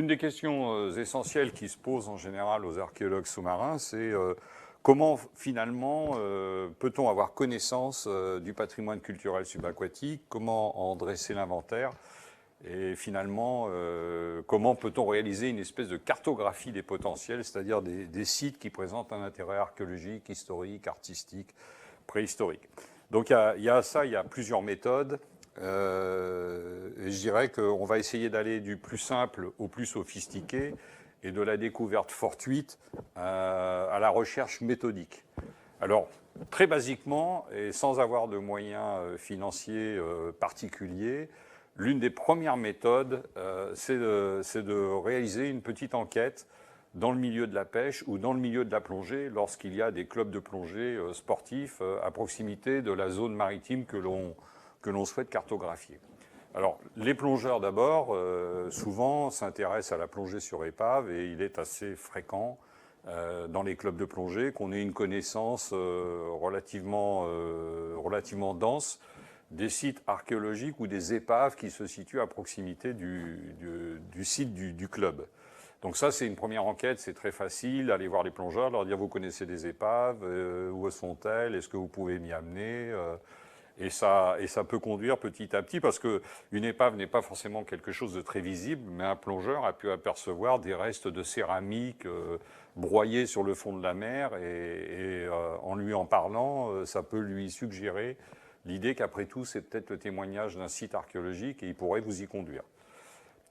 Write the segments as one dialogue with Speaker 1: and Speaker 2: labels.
Speaker 1: l'une des questions essentielles qui se posent en général aux archéologues sous-marins, c'est comment finalement peut-on avoir connaissance du patrimoine culturel subaquatique, comment en dresser l'inventaire et finalement comment peut-on réaliser une espèce de cartographie des potentiels, c'est-à-dire des sites qui présentent un intérêt archéologique, historique, artistique, préhistorique. Donc il y a plusieurs méthodes. Et je dirais qu'on va essayer d'aller du plus simple au plus sophistiqué et de la découverte fortuite à la recherche méthodique. Alors, très basiquement, et sans avoir de moyens financiers particuliers, l'une des premières méthodes, c'est de réaliser une petite enquête dans le milieu de la pêche ou dans le milieu de la plongée lorsqu'il y a des clubs de plongée sportifs à proximité de la zone maritime que l'on souhaite cartographier. Alors, les plongeurs d'abord, souvent s'intéressent à la plongée sur épave et il est assez fréquent dans les clubs de plongée qu'on ait une connaissance relativement dense des sites archéologiques ou des épaves qui se situent à proximité du site du club. Donc ça, c'est une première enquête, c'est très facile, aller voir les plongeurs, leur dire vous connaissez des épaves, où sont-elles, est-ce que vous pouvez m'y amener et ça peut conduire petit à petit, parce qu'une épave n'est pas forcément quelque chose de très visible, mais un plongeur a pu apercevoir des restes de céramique broyés sur le fond de la mer, et en lui en parlant, ça peut lui suggérer l'idée qu'après tout, c'est peut-être le témoignage d'un site archéologique et il pourrait vous y conduire.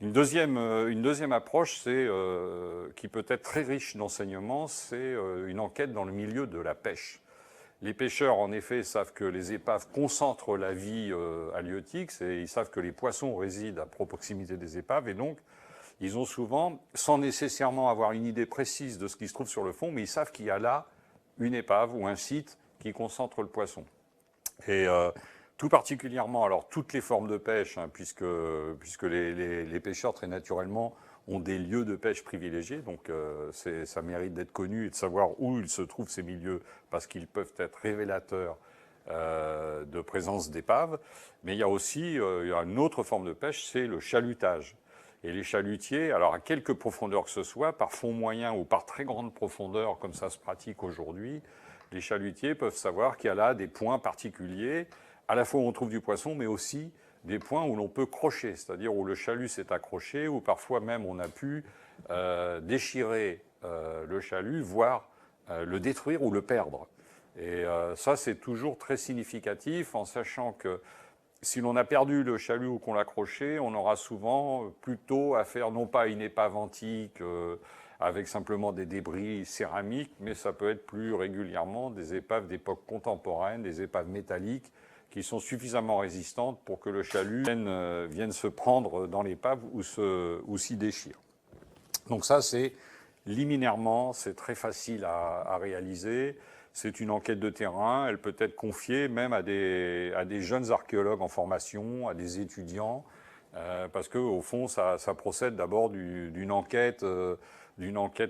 Speaker 1: Une deuxième approche, qui peut être très riche d'enseignements, c'est une enquête dans le milieu de la pêche. Les pêcheurs, en effet, savent que les épaves concentrent la vie halieutique, ils savent que les poissons résident à proximité des épaves, et donc ils ont souvent, sans nécessairement avoir une idée précise de ce qui se trouve sur le fond, mais ils savent qu'il y a là une épave ou un site qui concentre le poisson. Et tout particulièrement, alors toutes les formes de pêche, hein, puisque les pêcheurs, très naturellement, ont des lieux de pêche privilégiés, donc ça mérite d'être connu et de savoir où ils se trouvent ces milieux, parce qu'ils peuvent être révélateurs de présence d'épaves. Mais il y a aussi une autre forme de pêche, c'est le chalutage. Et les chalutiers, alors à quelque profondeur que ce soit, par fond moyen ou par très grande profondeur, comme ça se pratique aujourd'hui, les chalutiers peuvent savoir qu'il y a là des points particuliers, à la fois où on trouve du poisson, mais aussi des points où l'on peut crocher, c'est-à-dire où le chalut s'est accroché, où parfois même on a pu déchirer le chalut, voire le détruire ou le perdre. Et ça, c'est toujours très significatif, en sachant que si l'on a perdu le chalut ou qu'on l'a accroché, on aura souvent plutôt affaire non pas à une épave antique avec simplement des débris céramiques, mais ça peut être plus régulièrement des épaves d'époque contemporaine, des épaves métalliques, qui sont suffisamment résistantes pour que le chalut vienne se prendre dans l'épave ou s'y déchire. Donc ça, c'est liminairement, c'est très facile à réaliser. C'est une enquête de terrain. Elle peut être confiée même à des jeunes archéologues en formation, à des étudiants, parce qu'au fond, ça procède d'abord d'une enquête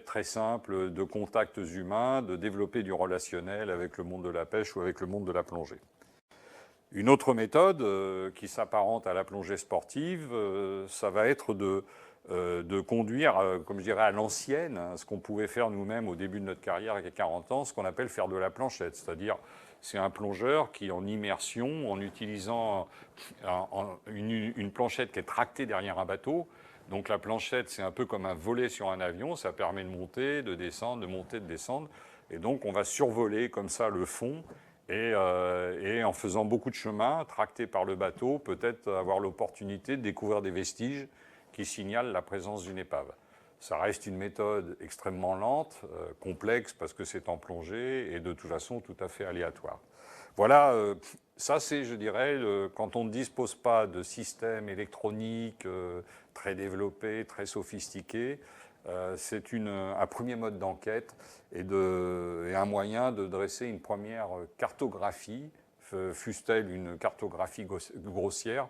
Speaker 1: très simple de contacts humains, de développer du relationnel avec le monde de la pêche ou avec le monde de la plongée. Une autre méthode qui s'apparente à la plongée sportive, ça va être de conduire, comme je dirais, à l'ancienne, hein, ce qu'on pouvait faire nous-mêmes au début de notre carrière il y a 40 ans, ce qu'on appelle faire de la planchette. C'est-à-dire, c'est un plongeur qui, en immersion, en utilisant une planchette qui est tractée derrière un bateau. Donc la planchette, c'est un peu comme un volet sur un avion, ça permet de monter, de descendre, de monter, de descendre. Et donc on va survoler comme ça le fond. Et en faisant beaucoup de chemin, tracté par le bateau, peut-être avoir l'opportunité de découvrir des vestiges qui signalent la présence d'une épave. Ça reste une méthode extrêmement lente, complexe parce que c'est en plongée et de toute façon tout à fait aléatoire. Voilà, ça c'est, je dirais, quand on ne dispose pas de systèmes électroniques très développés, très sophistiqués, c'est un premier mode d'enquête et un moyen de dresser une première cartographie, fût-elle une cartographie grossière,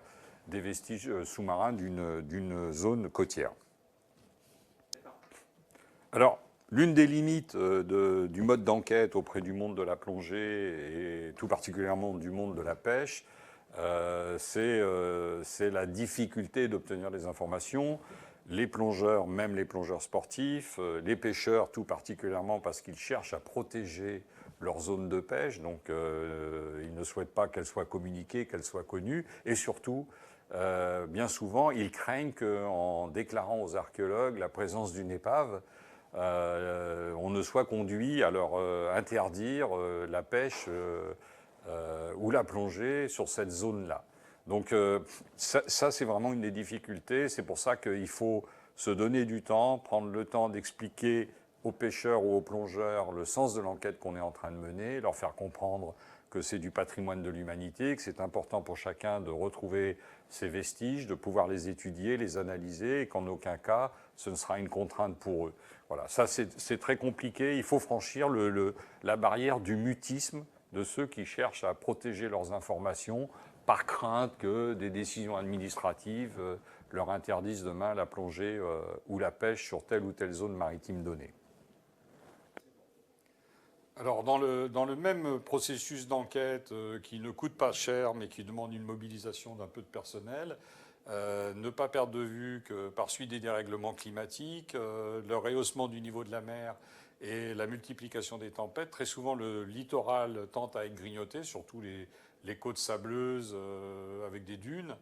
Speaker 1: des vestiges sous-marins d'une zone côtière. Alors, l'une des limites du mode d'enquête auprès du monde de la plongée et tout particulièrement du monde de la pêche, c'est la difficulté d'obtenir des informations. les plongeurs, même les plongeurs sportifs, les pêcheurs tout particulièrement parce qu'ils cherchent à protéger leur zone de pêche, donc ils ne souhaitent pas qu'elle soit communiquée, qu'elle soit connue, et surtout, bien souvent, ils craignent qu'en déclarant aux archéologues la présence d'une épave, on ne soit conduit à leur interdire la pêche ou la plongée sur cette zone-là. Donc ça c'est vraiment une des difficultés. C'est pour ça qu'il faut se donner du temps, prendre le temps d'expliquer aux pêcheurs ou aux plongeurs le sens de l'enquête qu'on est en train de mener, leur faire comprendre que c'est du patrimoine de l'humanité, que c'est important pour chacun de retrouver ces vestiges, de pouvoir les étudier, les analyser, et qu'en aucun cas ce ne sera une contrainte pour eux. Voilà, ça c'est très compliqué. Il faut franchir la barrière du mutisme de ceux qui cherchent à protéger leurs informations par crainte que des décisions administratives leur interdisent demain la plongée ou la pêche sur telle ou telle zone maritime donnée. Alors, dans le même processus d'enquête qui ne coûte pas cher, mais qui demande une mobilisation d'un peu de personnel, ne pas perdre de vue que par suite des dérèglements climatiques, le rehaussement du niveau de la mer et la multiplication des tempêtes, très souvent le littoral tend à être grignoté, surtout les côtes sableuses avec des dunes.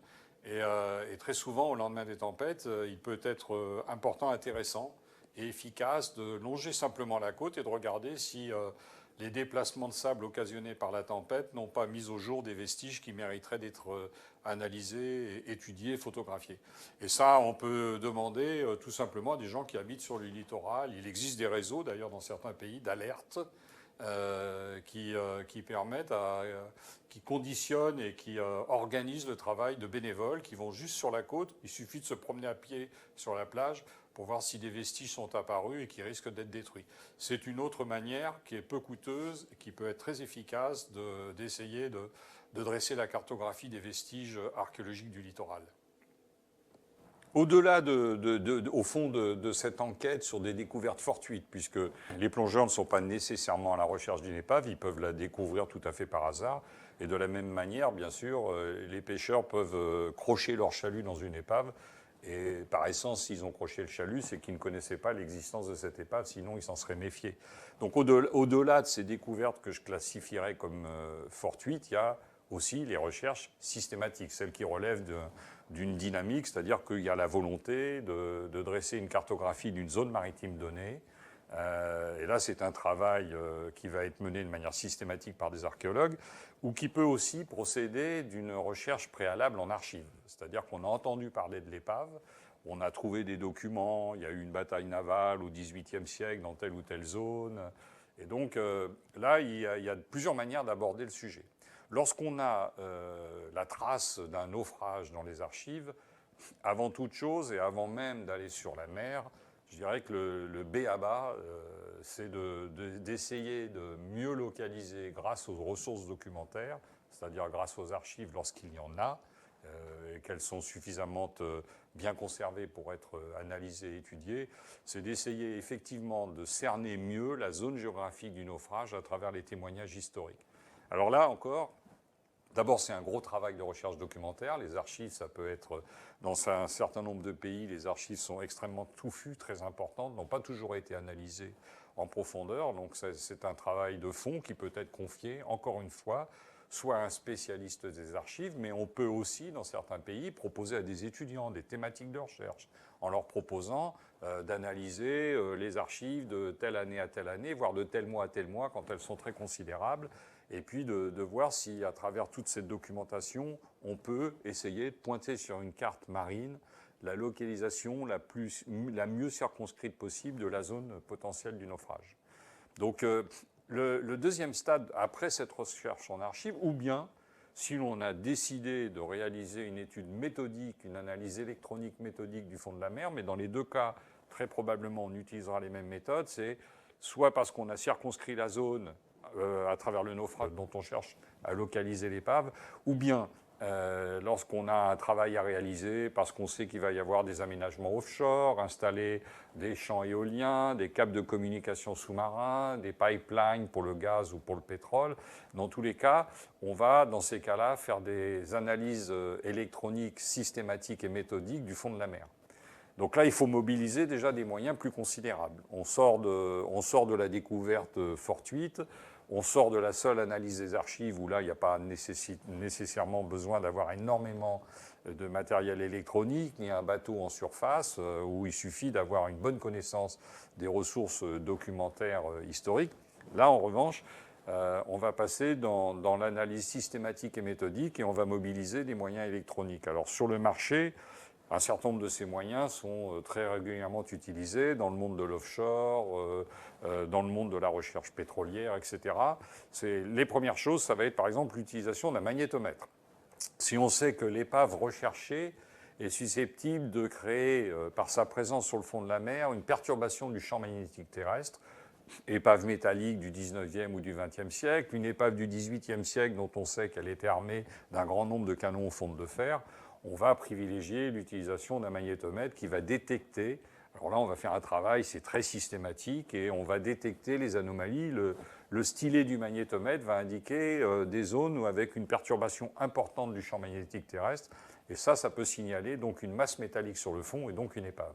Speaker 1: Et très souvent, au lendemain des tempêtes, il peut être important, intéressant et efficace de longer simplement la côte et de regarder si les déplacements de sable occasionnés par la tempête n'ont pas mis au jour des vestiges qui mériteraient d'être analysés, étudiés, photographiés. Et ça, on peut demander tout simplement à des gens qui habitent sur le littoral. Il existe des réseaux, d'ailleurs, dans certains pays, d'alerte qui permettent, qui conditionnent et qui organisent le travail de bénévoles qui vont juste sur la côte. Il suffit de se promener à pied sur la plage pour voir si des vestiges sont apparus et qui risquent d'être détruits. C'est une autre manière qui est peu coûteuse et qui peut être très efficace d'essayer de dresser la cartographie des vestiges archéologiques du littoral. Au-delà au fond de cette enquête sur des découvertes fortuites, puisque les plongeurs ne sont pas nécessairement à la recherche d'une épave, ils peuvent la découvrir tout à fait par hasard. Et de la même manière, bien sûr, les pêcheurs peuvent crocher leur chalut dans une épave. Et par essence, s'ils ont croché le chalut, c'est qu'ils ne connaissaient pas l'existence de cette épave, sinon ils s'en seraient méfiés. Donc au-delà de ces découvertes que je classifierais comme fortuites, il y a aussi les recherches systématiques, celles qui relèvent d'une dynamique, c'est-à-dire qu'il y a la volonté de dresser une cartographie d'une zone maritime donnée. Et là, c'est un travail qui va être mené de manière systématique par des archéologues, ou qui peut aussi procéder d'une recherche préalable en archives. C'est-à-dire qu'on a entendu parler de l'épave, on a trouvé des documents, il y a eu une bataille navale au XVIIIe siècle dans telle ou telle zone. Et donc là, il y a plusieurs manières d'aborder le sujet. Lorsqu'on a la trace d'un naufrage dans les archives, avant toute chose et avant même d'aller sur la mer, je dirais que le B.A.-ba, c'est d'essayer de mieux localiser grâce aux ressources documentaires, c'est-à-dire grâce aux archives lorsqu'il y en a, et qu'elles sont suffisamment bien conservées pour être analysées et étudiées, c'est d'essayer effectivement de cerner mieux la zone géographique du naufrage à travers les témoignages historiques. Alors là encore, d'abord c'est un gros travail de recherche documentaire. Les archives, ça peut être, dans un certain nombre de pays, les archives sont extrêmement touffues, très importantes, n'ont pas toujours été analysées en profondeur. Donc c'est un travail de fond qui peut être confié, encore une fois, soit à un spécialiste des archives, mais on peut aussi, dans certains pays, proposer à des étudiants des thématiques de recherche, en leur proposant d'analyser les archives de telle année à telle année, voire de tel mois à tel mois, quand elles sont très considérables, et puis de voir si, à travers toute cette documentation, on peut essayer de pointer sur une carte marine la localisation la mieux circonscrite possible de la zone potentielle du naufrage. Donc le deuxième stade, après cette recherche en archives, ou bien, si l'on a décidé de réaliser une étude méthodique, une analyse électronique méthodique du fond de la mer, mais dans les deux cas, très probablement, on utilisera les mêmes méthodes, c'est soit parce qu'on a circonscrit la zone à travers le naufrage dont on cherche à localiser l'épave, ou bien lorsqu'on a un travail à réaliser parce qu'on sait qu'il va y avoir des aménagements offshore, installer des champs éoliens, des câbles de communication sous-marins, des pipelines pour le gaz ou pour le pétrole. Dans tous les cas, on va, dans ces cas-là, faire des analyses électroniques systématiques et méthodiques du fond de la mer. Donc là, il faut mobiliser déjà des moyens plus considérables. On sort de la découverte fortuite, on sort de la seule analyse des archives où là, il n'y a pas nécessairement besoin d'avoir énormément de matériel électronique, ni un bateau en surface, où il suffit d'avoir une bonne connaissance des ressources documentaires historiques. Là, en revanche, on va passer dans l'analyse systématique et méthodique et on va mobiliser des moyens électroniques. Alors sur le marché, un certain nombre de ces moyens sont très régulièrement utilisés dans le monde de l'offshore, dans le monde de la recherche pétrolière, etc. Les premières choses, ça va être par exemple l'utilisation d'un magnétomètre. Si on sait que l'épave recherchée est susceptible de créer, par sa présence sur le fond de la mer, une perturbation du champ magnétique terrestre, épave métallique du 19e ou du 20e siècle, une épave du 18e siècle dont on sait qu'elle était armée d'un grand nombre de canons aux fonte de fer, on va privilégier l'utilisation d'un magnétomètre qui va détecter. Alors là, on va faire un travail, c'est très systématique, et on va détecter les anomalies. Le stylet du magnétomètre va indiquer des zones avec une perturbation importante du champ magnétique terrestre, et ça peut signaler donc une masse métallique sur le fond et donc une épave.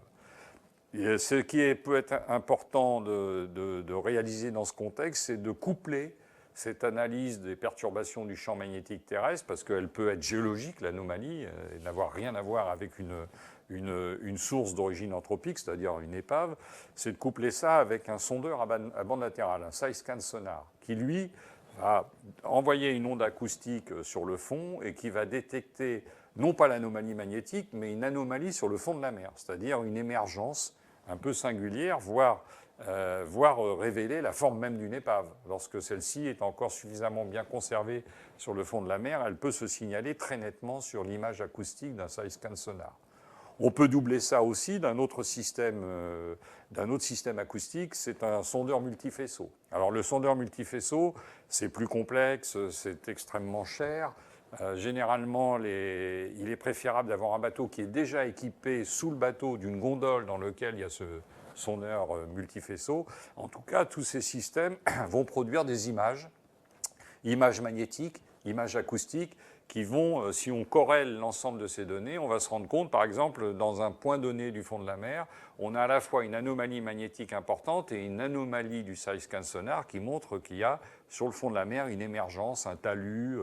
Speaker 1: Et ce qui peut être important de réaliser dans ce contexte, c'est de coupler cette analyse des perturbations du champ magnétique terrestre, parce qu'elle peut être géologique, l'anomalie, et n'avoir rien à voir avec une source d'origine anthropique, c'est-à-dire une épave, c'est de coupler ça avec un sondeur à bande latérale, un side-scan sonar, qui lui va envoyer une onde acoustique sur le fond et qui va détecter non pas l'anomalie magnétique, mais une anomalie sur le fond de la mer, c'est-à-dire une émergence un peu singulière, voire révéler la forme même d'une épave. Lorsque celle-ci est encore suffisamment bien conservée sur le fond de la mer, elle peut se signaler très nettement sur l'image acoustique d'un side-scan sonar. On peut doubler ça aussi d'un autre système acoustique, c'est un sondeur multifaisceau. Alors le sondeur multifaisceau, c'est plus complexe, c'est extrêmement cher. Généralement, il est préférable d'avoir un bateau qui est déjà équipé sous le bateau d'une gondole dans lequel il y a ce sondeur multifaisceau. En tout cas, tous ces systèmes vont produire des images magnétiques, images acoustiques, qui vont, si on corrèle l'ensemble de ces données, on va se rendre compte, par exemple, dans un point donné du fond de la mer, on a à la fois une anomalie magnétique importante et une anomalie du side-scan sonar qui montre qu'il y a sur le fond de la mer une émergence, un talus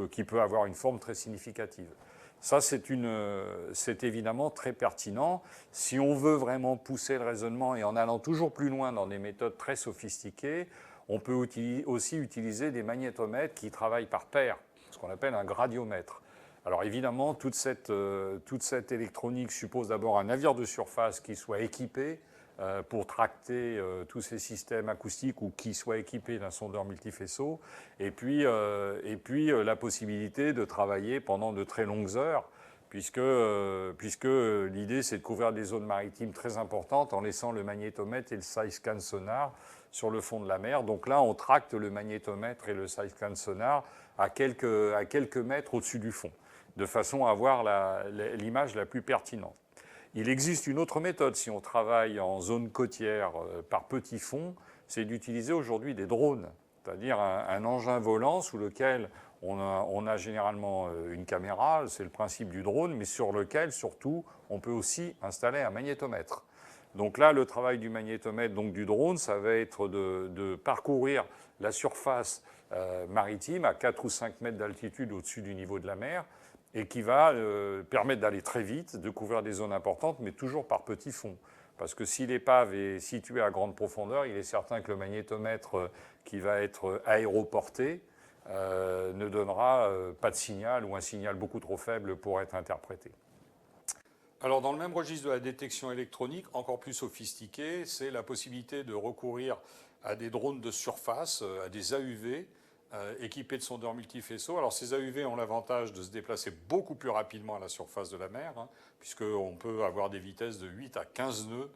Speaker 1: qui peut avoir une forme très significative. Ça, c'est évidemment très pertinent. Si on veut vraiment pousser le raisonnement et en allant toujours plus loin dans des méthodes très sophistiquées, on peut aussi utiliser des magnétomètres qui travaillent par paire, ce qu'on appelle un gradiomètre. Alors évidemment, toute cette électronique suppose d'abord un navire de surface qui soit équipé pour tracter tous ces systèmes acoustiques ou qui soit équipé d'un sondeur multifaisceau, et puis la possibilité de travailler pendant de très longues heures, puisque l'idée c'est de couvrir des zones maritimes très importantes en laissant le magnétomètre et le side-scan sonar sur le fond de la mer. Donc là, on tracte le magnétomètre et le side-scan sonar à quelques mètres au-dessus du fond, de façon à avoir l'image la plus pertinente. Il existe une autre méthode, si on travaille en zone côtière par petits fonds, c'est d'utiliser aujourd'hui des drones, c'est-à-dire un engin volant sous lequel on a généralement une caméra, c'est le principe du drone, mais sur lequel, surtout, on peut aussi installer un magnétomètre. Donc là, le travail du magnétomètre, donc du drone, ça va être de parcourir la surface maritime à 4 ou 5 mètres d'altitude au-dessus du niveau de la mer, et qui va permettre d'aller très vite, de couvrir des zones importantes, mais toujours par petits fonds. Parce que si l'épave est située à grande profondeur, il est certain que le magnétomètre qui va être aéroporté ne donnera pas de signal ou un signal beaucoup trop faible pour être interprété. Alors dans le même registre de la détection électronique, encore plus sophistiqué, c'est la possibilité de recourir à des drones de surface, à des AUV, équipés de sondeurs multifaisceaux. Alors ces AUV ont l'avantage de se déplacer beaucoup plus rapidement à la surface de la mer, puisqu'on peut avoir des vitesses de 8 à 15 nœuds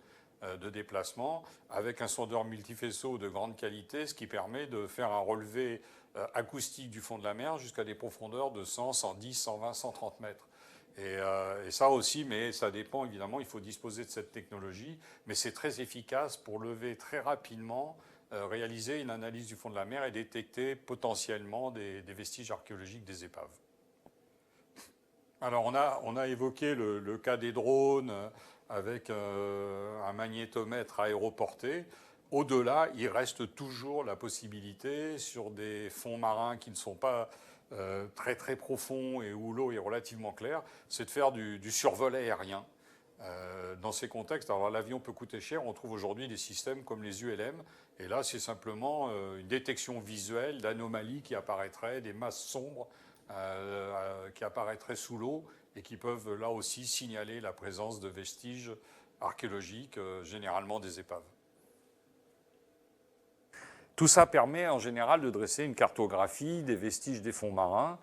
Speaker 1: de déplacement, avec un sondeur multifaisceau de grande qualité, ce qui permet de faire un relevé acoustique du fond de la mer jusqu'à des profondeurs de 100, 110, 120, 130 mètres. Et ça aussi, mais ça dépend évidemment, il faut disposer de cette technologie, mais c'est très efficace pour lever très rapidement, réaliser une analyse du fond de la mer et détecter potentiellement des vestiges archéologiques des épaves. Alors on a évoqué le cas des drones avec un magnétomètre aéroporté. Au-delà, il reste toujours la possibilité sur des fonds marins qui ne sont pas très très profonds et où l'eau est relativement claire, c'est de faire du survol aérien. Dans ces contextes, alors l'avion peut coûter cher, on trouve aujourd'hui des systèmes comme les ULM, et là c'est simplement une détection visuelle d'anomalies qui apparaîtraient, des masses sombres qui apparaîtraient sous l'eau et qui peuvent là aussi signaler la présence de vestiges archéologiques, généralement des épaves. Tout ça permet en général de dresser une cartographie des vestiges des fonds marins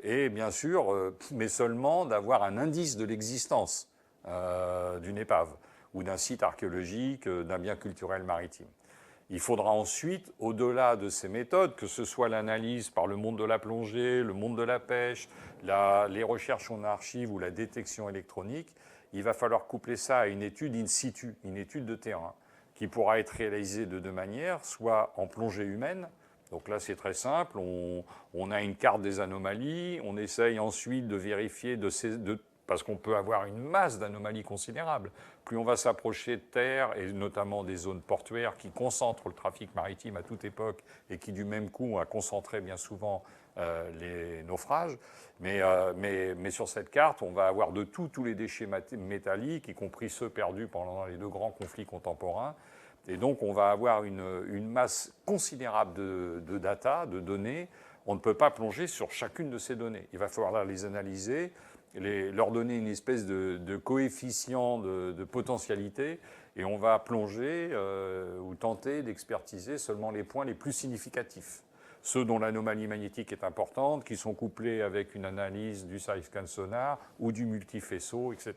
Speaker 1: et bien sûr, mais seulement d'avoir un indice de l'existence d'une épave ou d'un site archéologique, d'un bien culturel maritime. Il faudra ensuite, au-delà de ces méthodes, que ce soit l'analyse par le monde de la plongée, le monde de la pêche, les recherches en archives ou la détection électronique, il va falloir coupler ça à une étude in situ, une étude de terrain, qui pourra être réalisée de deux manières, soit en plongée humaine. Donc là, c'est très simple, on a une carte des anomalies, on essaye ensuite de vérifier parce qu'on peut avoir une masse d'anomalies considérables. Plus on va s'approcher de terre, et notamment des zones portuaires qui concentrent le trafic maritime à toute époque et qui, du même coup, a concentré bien souvent les naufrages. Mais sur cette carte, on va avoir de tout, tous les déchets métalliques, y compris ceux perdus pendant les deux grands conflits contemporains. Et donc, on va avoir une masse considérable de data, de données. On ne peut pas plonger sur chacune de ces données. Il va falloir les analyser, leur donner une espèce de coefficient de potentialité, et on va plonger ou tenter d'expertiser seulement les points les plus significatifs. Ceux dont l'anomalie magnétique est importante, qui sont couplés avec une analyse du side-scan sonar ou du multifaisceau, etc.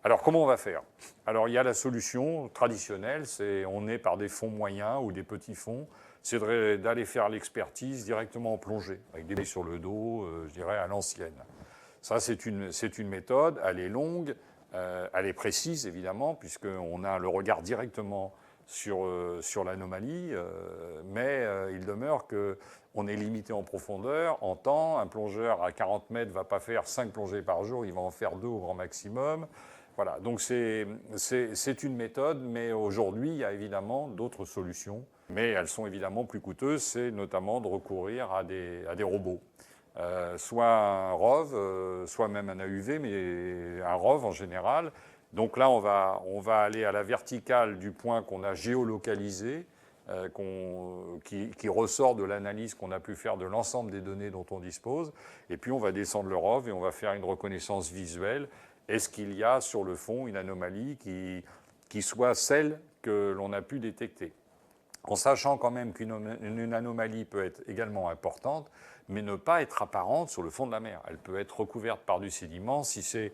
Speaker 1: Alors, comment on va faire? Alors, il y a la solution traditionnelle, on est par des fonds moyens ou des petits fonds, c'est d'aller faire l'expertise directement en plongée, avec des baies sur le dos, je dirais à l'ancienne. Ça, c'est une méthode, elle est longue, elle est précise, évidemment, puisqu'on a le regard directement sur l'anomalie, mais il demeure qu'on est limité en profondeur, en temps. Un plongeur à 40 mètres ne va pas faire 5 plongées par jour, il va en faire 2 au grand maximum. Voilà, donc c'est une méthode, mais aujourd'hui, il y a évidemment d'autres solutions. Mais elles sont évidemment plus coûteuses, c'est notamment de recourir à des robots. Soit un ROV, soit même un AUV, mais un ROV en général. Donc là, on va aller à la verticale du point qu'on a géolocalisé, qui ressort de l'analyse qu'on a pu faire de l'ensemble des données dont on dispose. Et puis on va descendre le ROV et on va faire une reconnaissance visuelle. Est-ce qu'il y a sur le fond une anomalie qui soit celle que l'on a pu détecter? En sachant quand même qu'une anomalie peut être également importante, mais ne pas être apparente sur le fond de la mer. Elle peut être recouverte par du sédiment. Si c'est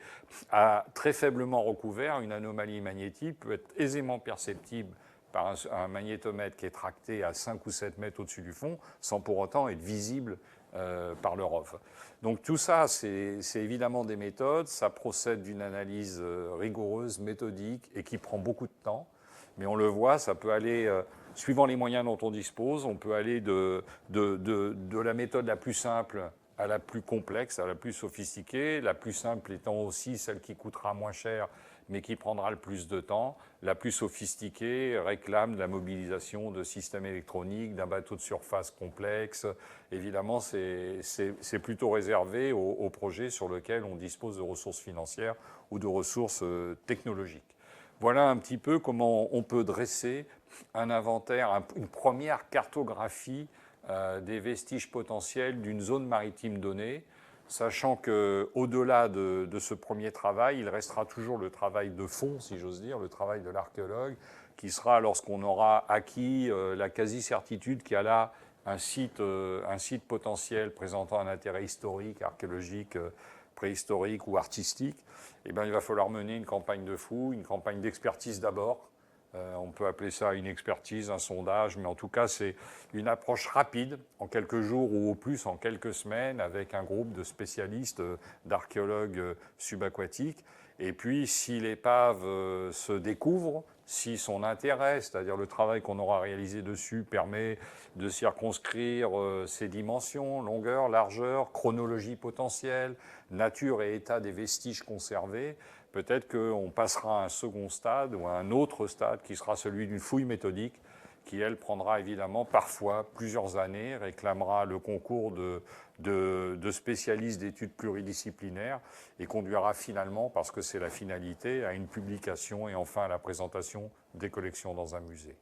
Speaker 1: très faiblement recouvert, une anomalie magnétique peut être aisément perceptible par un magnétomètre qui est tracté à 5 ou 7 mètres au-dessus du fond, sans pour autant être visible par le ROV. Donc tout ça, c'est évidemment des méthodes. Ça procède d'une analyse rigoureuse, méthodique, et qui prend beaucoup de temps. Mais on le voit, ça peut aller... suivant les moyens dont on dispose, on peut aller de la méthode la plus simple à la plus complexe, à la plus sophistiquée, la plus simple étant aussi celle qui coûtera moins cher, mais qui prendra le plus de temps. La plus sophistiquée réclame de la mobilisation de systèmes électroniques, d'un bateau de surface complexe. Évidemment, c'est plutôt réservé aux projets sur lesquels on dispose de ressources financières ou de ressources technologiques. Voilà un petit peu comment on peut dresser un inventaire, une première cartographie des vestiges potentiels d'une zone maritime donnée, sachant qu'au-delà de ce premier travail, il restera toujours le travail de fond, si j'ose dire, le travail de l'archéologue, qui sera lorsqu'on aura acquis la quasi-certitude qu'il y a là un site potentiel présentant un intérêt historique, archéologique, préhistorique ou artistique. Eh bien, il va falloir mener une campagne de fouilles, une campagne d'expertise d'abord. On peut appeler ça une expertise, un sondage, mais en tout cas, c'est une approche rapide, en quelques jours ou au plus en quelques semaines, avec un groupe de spécialistes, d'archéologues subaquatiques. Et puis, si l'épave se découvre, si son intérêt, c'est-à-dire le travail qu'on aura réalisé dessus, permet de circonscrire ses dimensions, longueur, largeur, chronologie potentielle, nature et état des vestiges conservés, peut-être qu'on passera à un second stade ou à un autre stade qui sera celui d'une fouille méthodique qui, elle, prendra évidemment parfois plusieurs années, réclamera le concours de spécialistes d'études pluridisciplinaires et conduira finalement, parce que c'est la finalité, à une publication et enfin à la présentation des collections dans un musée.